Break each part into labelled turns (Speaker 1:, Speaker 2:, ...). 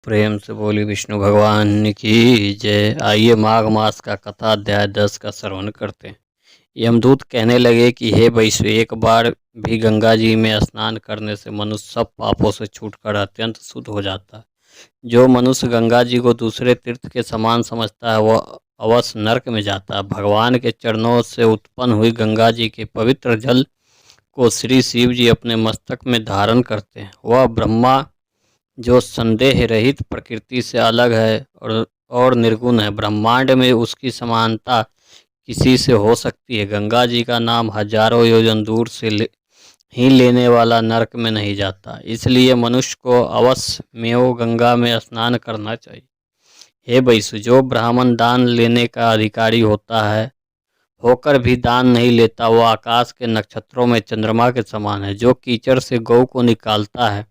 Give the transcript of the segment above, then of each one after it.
Speaker 1: प्रेम से बोली विष्णु भगवान की जय। आइए माघ मास का कथा अध्याय 10 का श्रवण करते हैं। यमदूत कहने लगे कि हे वैश्व, एक बार भी गंगा जी में स्नान करने से मनुष्य सब पापों से छूटकर अत्यंत शुद्ध हो जाता है। जो मनुष्य गंगा जी को दूसरे तीर्थ के समान समझता है वह अवश्य नरक में जाता है। भगवान के चरणों से उत्पन्न हुई गंगा जी के पवित्र जल को श्री शिव जी अपने मस्तक में धारण करते हैं। वह ब्रह्मा जो संदेह रहित प्रकृति से अलग है और निर्गुण है, ब्रह्मांड में उसकी समानता किसी से हो सकती है। गंगा जी का नाम हजारों योजन दूर से ही लेने वाला नरक में नहीं जाता, इसलिए मनुष्य को अवश्य में गंगा में स्नान करना चाहिए। हे वैश्य, जो ब्राह्मण दान लेने का अधिकारी होता है होकर भी दान नहीं लेता, वह आकाश के नक्षत्रों में चंद्रमा के समान है। जो कीचड़ से गौ को निकालता है,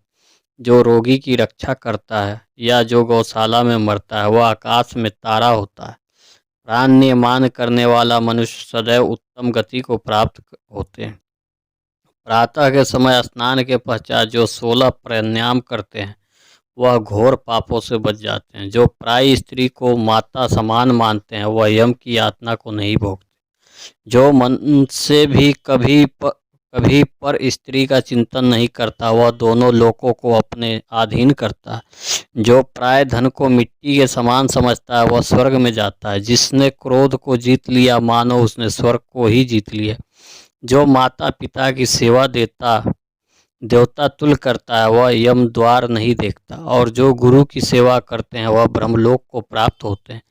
Speaker 1: जो रोगी की रक्षा करता है या जो गौशाला में मरता है, वह आकाश में तारा होता है। प्राण नियमान करने वाला मनुष्य सदैव उत्तम गति को प्राप्त होते हैं। प्रातः के समय स्नान के पश्चात जो 16 प्राणायाम करते हैं वह घोर पापों से बच जाते हैं। जो प्राय स्त्री को माता समान मानते हैं वह यम की यातना को नहीं भोगते। जो मन से भी कभी पर स्त्री का चिंतन नहीं करता वह दोनों लोकों को अपने अधीन करता है। जो प्राय धन को मिट्टी के समान समझता है वह स्वर्ग में जाता है। जिसने क्रोध को जीत लिया मानो उसने स्वर्ग को ही जीत लिया। जो माता पिता की सेवा देवता तुल्य करता है वह यम द्वार नहीं देखता, और जो गुरु की सेवा करते हैं वह ब्रह्मलोक को प्राप्त होते हैं।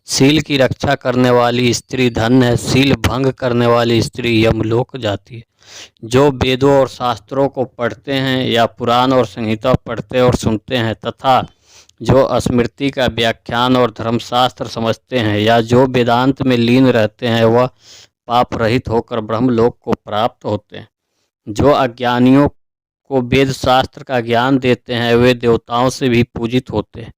Speaker 1: शील की रक्षा करने वाली स्त्री धन्य है, शील भंग करने वाली स्त्री यमलोक जाती है। जो वेदों और शास्त्रों को पढ़ते हैं या पुराण और संहिता पढ़ते और सुनते हैं तथा जो स्मृति का व्याख्यान और धर्मशास्त्र समझते हैं या जो वेदांत में लीन रहते हैं वह पाप रहित होकर ब्रह्मलोक को प्राप्त होते हैं। जो अज्ञानियों को वेद शास्त्र का ज्ञान देते हैं वे देवताओं से भी पूजित होते हैं।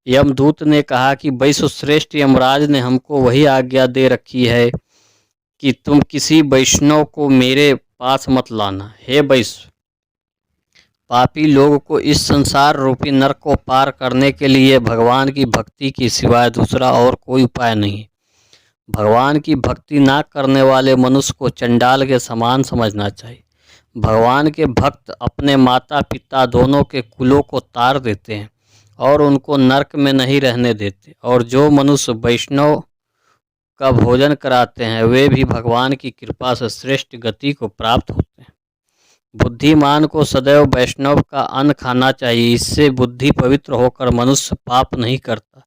Speaker 1: यमदूत ने कहा कि वैश्व श्रेष्ठ, यमराज ने हमको वही आज्ञा दे रखी है कि तुम किसी वैष्णव को मेरे पास मत लाना। हे वैश्व, पापी लोग को इस संसार रूपी नरक को पार करने के लिए भगवान की भक्ति के सिवाय दूसरा और कोई उपाय नहीं। भगवान की भक्ति ना करने वाले मनुष्य को चंडाल के समान समझना चाहिए। भगवान के भक्त अपने माता पिता दोनों के कुलों को तार देते हैं और उनको नरक में नहीं रहने देते। और जो मनुष्य वैष्णव का भोजन कराते हैं वे भी भगवान की कृपा से श्रेष्ठ गति को प्राप्त होते हैं। बुद्धिमान को सदैव वैष्णव का अन्न खाना चाहिए, इससे बुद्धि पवित्र होकर मनुष्य पाप नहीं करता।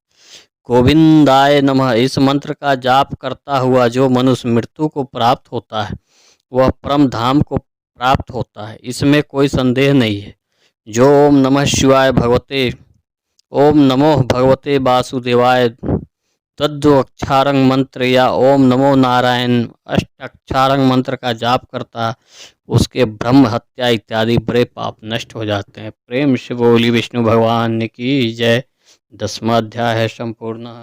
Speaker 1: गोविंदाय नमः इस मंत्र का जाप करता हुआ जो मनुष्य मृत्यु को प्राप्त होता है वह परम धाम को प्राप्त होता है, इसमें कोई संदेह नहीं है। जो ओम नमः शिवाय भगवते ओम नमो भगवते वासुदेवाय तद्वक्षारंग मंत्र या ओम नमो नारायण अष्टाक्षारंग मंत्र का जाप करता उसके ब्रह्म हत्या इत्यादि बड़े पाप नष्ट हो जाते हैं। प्रेम से बोली विष्णु भगवान की जय। 10वां अध्याय है संपूर्ण।